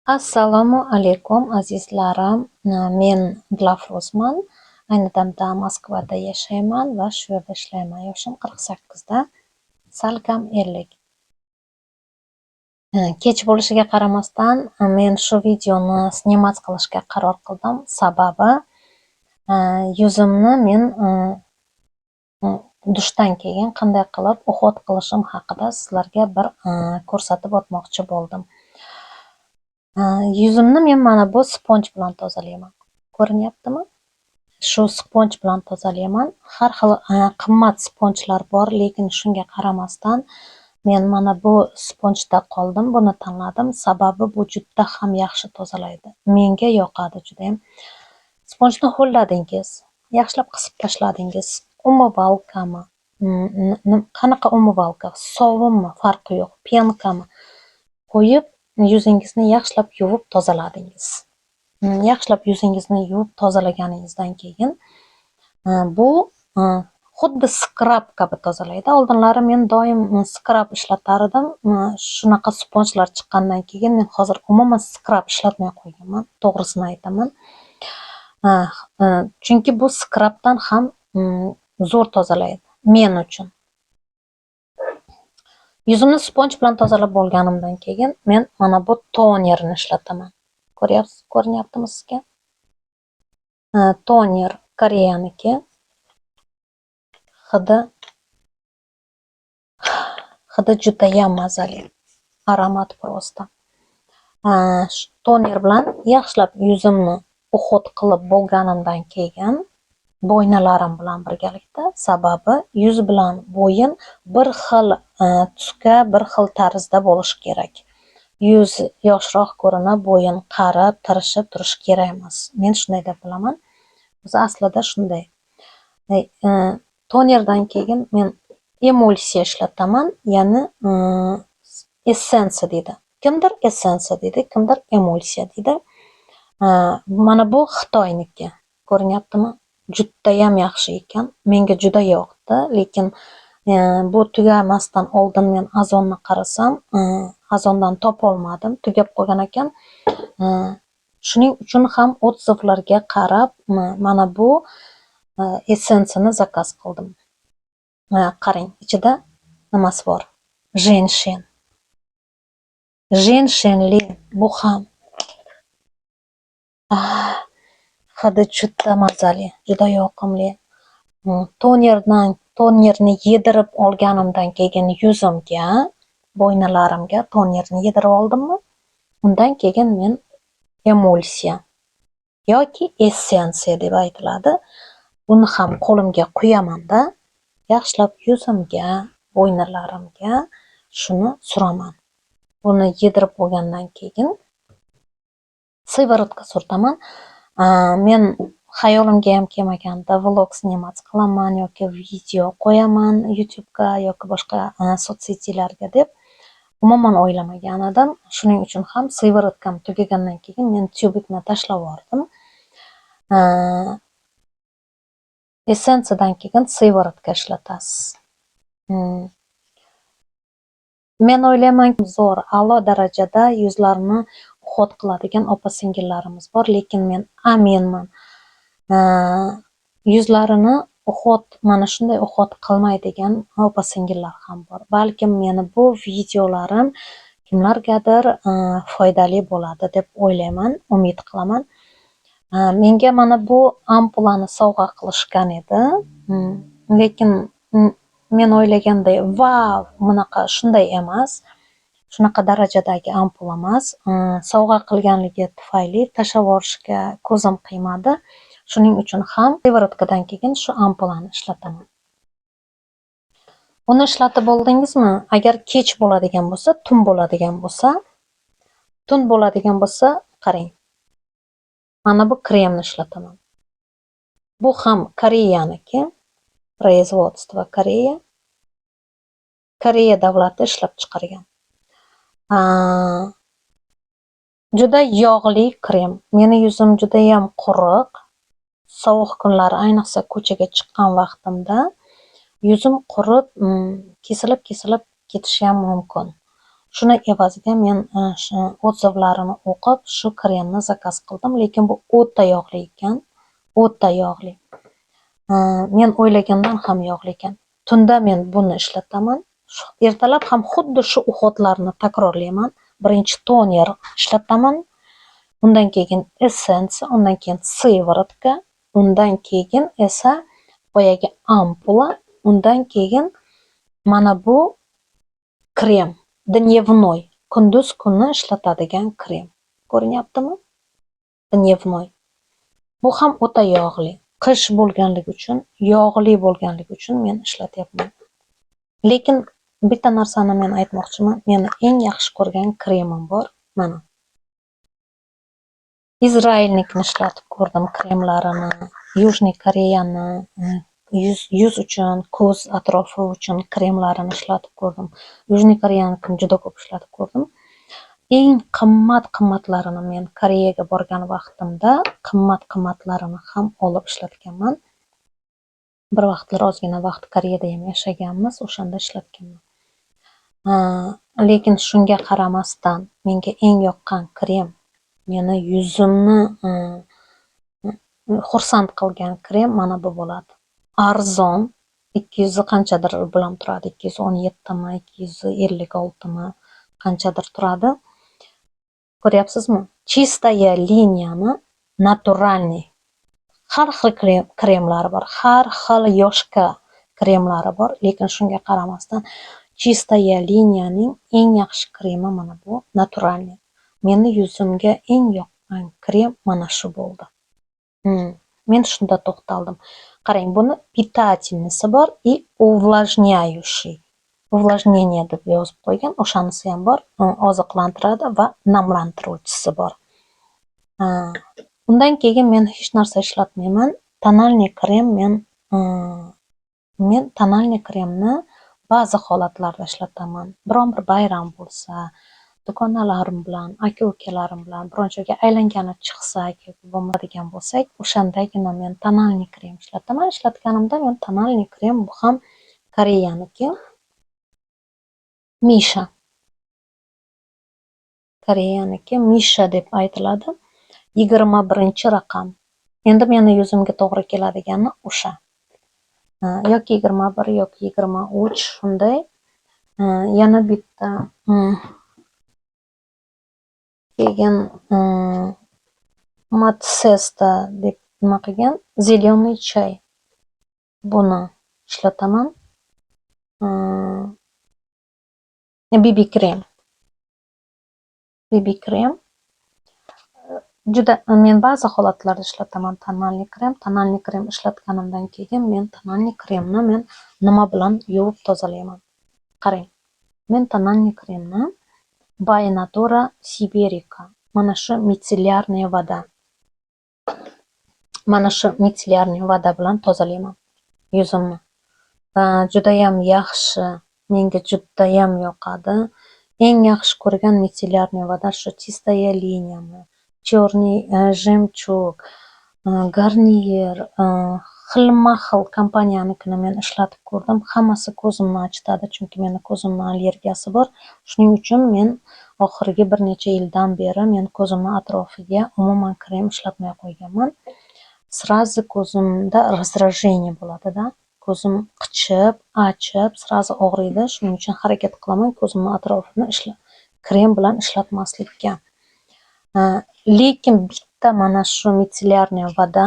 Assalomu alaykum azizlarim. Men Dilafruzman. Ayni damda Moskvada yashayman va shu yerda ishlayman. Yoshim 48 da, salkam 50. Kech bo'lishiga qaramasdan men shu videoni snimat qilishga qaror qildim. Sababi yuzimni men dushdan keyin qanday qilib uhod qilishim haqida sizlarga bir ko'rsatib o'tmoqchi bo'ldim. Yuzimni men mana bu sponj bilan tozalayman. Ko'rinyaptimi? Shu sponj bilan tozalayman. Har xil qimmat sponjlar bor, lekin shunga qaramasdan men mana bu sponjda qoldim. Buni tanladim. Sababi bu juda ham yaxshi tozalaydi. Menga yoqadi juda ham. Sponjni ho'lladingiz, yaxshilab qisib tashladingiz. Umyvalkami? Qanaqa umyvalka? Sovunmi? Farqi yo'q. Penkami? Qo'yib yuzingizni yaxshilab yuvib tozaladingiz. Yaxshilab yuzingizni yuvib tozalaganingizdan keyin bu xuddi skrab kabi tozalaydi. Oldinlari men doim skrab ishlatar edim. Shunaqa sponjlar chiqqandan keyin men hozir umuman skrab ishlatmay qo'yganman, to'g'risini aytaman. Chunki bu skrabdan ham zo'r tozalaydi men uchun. Yuzimni sponj bilan tozalab bo'lganimdan keyin men mana bu tonerni ishlataman. Ko'rinyaptimi sizga? Toner Koreyaniki. Hidi juda ham mazali. Aromat prosta. Toner bilan yaxshilab yuzimni uhod qilib bo'lganimdan keyin bo'ynalarim bilan birgalikda, sababi yuz bilan bo'yin bir xil tusga, bir xil tarzda bo'lishi kerak. Yuz yoshroq ko'rinib, bo'yin qarib, tirishib turish kerak emas. Men shunday deb bilaman. O'zi aslida shunday. Tonerdan keyin men emulsiya ishlataman, ya'ni essensiya deydi. Kimdir essensiya deydi, kimdir emulsiya deydi. Mana bu Xitoyniki. Ko'rinyaptimi? Juda ham yaxshi ekan. Menga juda yoqdi, lekin bu tugamasdan oldin men Azonni qarasam, Azondan topolmadim, tugab qolgan ekan. Shuning uchun ham otzivlarga qarab mana bu essensiyani zakaz qildim. Qarang, ichida nimasi bor? Jenshen. Jenshenli bu ham. Hidi juda mazali, juda yoqimli. Tonerni yedirib olganimdan keyin yuzimga, bo'ynalarimga tonerni yedirib oldimmi? Undan keyin men emulsiya yoki essensiya deb aytiladi. Buni ham qo'limga quyaman-da, yaxshilab yuzimga, bo'ynalarimga shuni suraman. Buni yedirib bo'lgandan keyin sivorotka surtaman. Men xayolimga ham kelmaganda vlog snimat qilaman yoki video qo'yaman YouTube'ga yoki boshqa sotsetilarga deb umuman o'ylamagan edim. Shuning uchun ham sivorotkam tugagandan keyin men tyubikni tashlab yubordim. Essensiyadan keyin sivorotka ishlatasiz. Men o'ylayman, zo'r, a'lo darajada yuzlarni uhod qiladigan opa-singillarimiz bor, lekin men aminman. Yuzlarini mana shunday uhod qilmaydigan opa-singillar ham bor. Balkim meni bu videolarim kimlargadir foydali bo'ladi deb o'ylayman, umid qilaman. Menga mana bu ampulani sovg'a qilishgan edi, lekin men o'ylaganday, vav, bunaqa shunday emas. Shunaqa darajadagi ampul emas. Sovg'a qilganligi tufayli tashlab yuborishga ko'zim qiymadi. Shuning uchun ham sivorotkadan keyin shu ampulani ishlataman. Uni ishlatib bo'ldingizmi? Agar kech bo'ladigan bo'lsa, tun bo'ladigan bo'lsa, qarang. Mana bu kremni ishlataman. Bu ham Koreyaniki. Производство Koreya. Koreya davlati ishlab chiqargan. Juda yog'li krem. Meni yuzim juda ham quruq. Sovuq kunlari, ayniqsa ko'chaga chiqqan vaqtimda yuzim qurib, kesilib ketishi ham mumkin. Shuni evaziga men shu odzivlarini o'qib, shu kremni zakaz qildim, lekin bu o'ta yog'li ekan, o'ta yog'li. Men o'ylagandan ham yog'li ekan. Tunda men buni ishlataman. Ertalab ham xuddi shu uходlarni takrorlayman. Birinchi toner ishlataman, undan keyin essensiya, undan keyin sivorotka, undan keyin esa boyagi ampula, undan keyin mana bu krem, dnevnoy, kunduz kuni ishlatadigan krem. Ko'rinyaptimi? Dnevnoy. Bu ham o'ta yog'li. Qish bo'lganligi uchun, yog'li bo'lganligi uchun men ishlatyapman. Lekin bitta narsani men aytmoqchiman. Meni eng yaxshi ko'rgan kremim bor, mana. Izrailnikini ishlatib ko'rdim kremlarini, Yujniy Koreyani, yuz uchun, ko'z atrofi uchun kremlarini ishlatib ko'rdim. Yujniy Koreyanikini juda ko'p ishlatib ko'rdim. Eng qimmatlarini men Koreyaga borgan vaqtimda qimmatlarini ham olib ishlatganman. Bir vaqtlar ozgina vaqt Koreyada ham yashaganmiz, o'shanda ishlatganman. Lekin shunga qaramasdan menga eng yoqqan krem, meni yuzimni xursand qilgan krem mana bu bo'ladi. Arzon, 200 qanchadir rublam turadi, 217 mi, 256 mi qanchadir turadi. Ko'ryapsizmi? Chistaya liniyani naturalniy. Har xil kremlari bor, har xil yoshga kremlari bor, lekin shunga qaramasdan Chistaya liniyaning eng yaxshi kremi mana bu naturalniy. Meni yuzimga eng yoqqan krem mana shu bo'ldi. Men shunda to'xtaldim. Qarang, buni питательныйsi bor и увлажняющий. Увлажнение deb yozib qo'ygan, o'shanisi ham bor, oziqlantiradi va namlantiruvchisi bor. Undan keyin men hech narsa ishlatmayman. Tonalniy krem men tonalniy kremni ba'zi holatlarda ishlataman. Biron bir bayram bo'lsa, dugonalarim bilan, aka-ukalarim bilan biron joyga aylangani chiqsak yoki bo'lmaydigan bo'lsak, o'shandagina men tonalniy krem ishlataman. Ishlatganimda men tonalniy krem, bu ham Koreyaniki. Misha. Koreyaniki Misha deb aytiladi. 21-raqam. Endi meni yuzimga to'g'ri keladigani o'sha. Yoki 21 yoki 23 shunday. Yana bitta keyin Matsesta deb nima qilgan, zelyoniy chay. Buni ishlataman. BB krem. BB krem. Juda men ba'zi holatlarda ishlataman tonalniy krem. Tonalniy krem ishlatganimdan keyin men tonalniy kremni nima bilan yuvib tozalayman. Qarang. Men tonalniy kremni By Natura Siberica. Mana shu mitsillarniy voda. Mana shu mitsillarniy voda bilan tozalayman yuzimni. Juda ham yaxshi, menga juda ham yoqadi. Eng yaxshi ko'rgan mitsillarniy voda shu Chistaya liniyami, Черный жемчуг, Garnier, xilma-xil kompaniyanikini men ishlatib ko'rdim. Hammasi ko'zimni achitadi, chunki meni ko'zimni allergiyasi bor. Shuning uchun men oxirgi bir necha yildan beri men ko'zimni atrofiga umuman krem ishlatmay qo'yganman. Srazi ko'zimda раздражение bo'ladi-da. Ko'zim qichib, achib, srazi og'riydi. Shuning uchun harakat qilaman ko'zimni atrofini krem bilan ishlatmaslikka. Lekin bitta mana shu mitsillarniy voda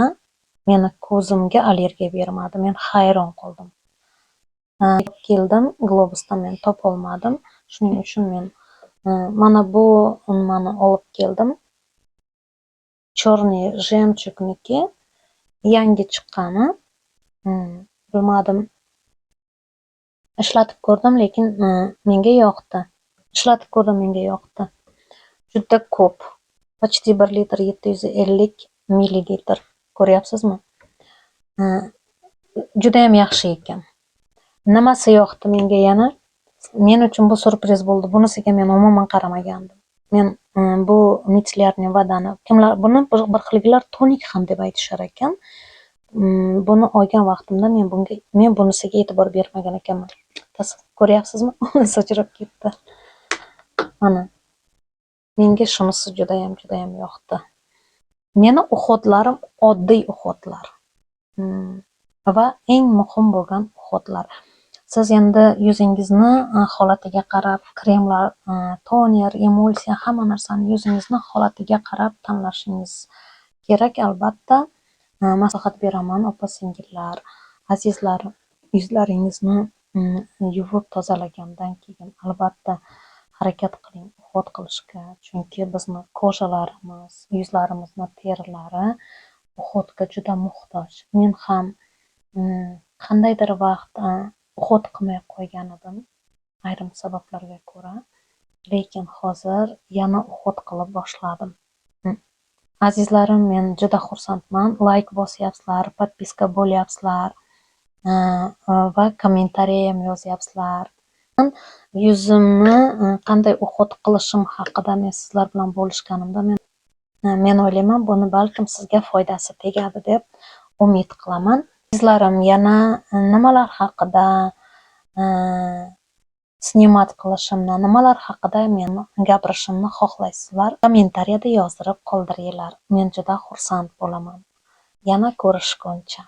meni ko'zimga allergiya bermadi. Men hayron qoldim. Keldim, Globusdan men topolmadim. Shuning uchun men mana bu nimani olib keldim. Черный жемчугнiki yangi chiqqani. Bilmadim. Ishlatib ko'rdim, lekin menga yoqdi. Ishlatib ko'rdim, menga yoqdi. Juda ko'p. Почти 1 litr 750 millilitr. Ko'ryapsizmi? Juda ham yaxshi ekan. Nimasi yoqdi menga yana? Men uchun bu surpriz bo'ldi. Bunisiga men umuman qaramagandim. Men bu mitsillarniy vodani buni bir xilgilar tonik ham deb aytishar ekan. Buni olgan vaqtimda men bunisiga e'tibor bermagan ekanman. Ko'ryapsizmi? Sochirib ketdi. Mana menga shunisi judayam yoqdi. Meni uxotlarim oddiy uxotlar. Va eng muhim bo'lgan uxotlar. Siz endi yuzingizni holatiga qarab kremlar, toner, emulsiya hamma narsani yuzingizni holatiga qarab tanlashingiz kerak albatta. Maslahat beraman opa-singillar, azizlarim, yuzlaringizni yuvib tozalagandan keyin albatta harakat qiling uhot qilishga, chunki bizni ko'jalarimiz, yuzlarimizni terilari uhotga juda muhtoj. Men ham qandaydir vaqt uhot qilmay qo'ygan edim ayrim sabablarga ko'ra, lekin hozir yana uhot qilib boshladim. Azizlarim, men juda xursandman. Like bosyapsizlar, podpiska bo'lyapsizlar va kommentariy ham yozyapsizlar. Yuzimni qanday uhot qilishim haqida men sizlar bilan bo'lishganimda men o'ylayman, buni balkim sizga foydasi tegadi deb umid qilaman. Sizlarim yana nimalar haqida snimat qilishimni, nimalar haqida men gapirishimni xohlaysizlar, kommentariyada yozdirib qoldiringlar. Men juda xursand bo'laman. Yana ko'rishguncha.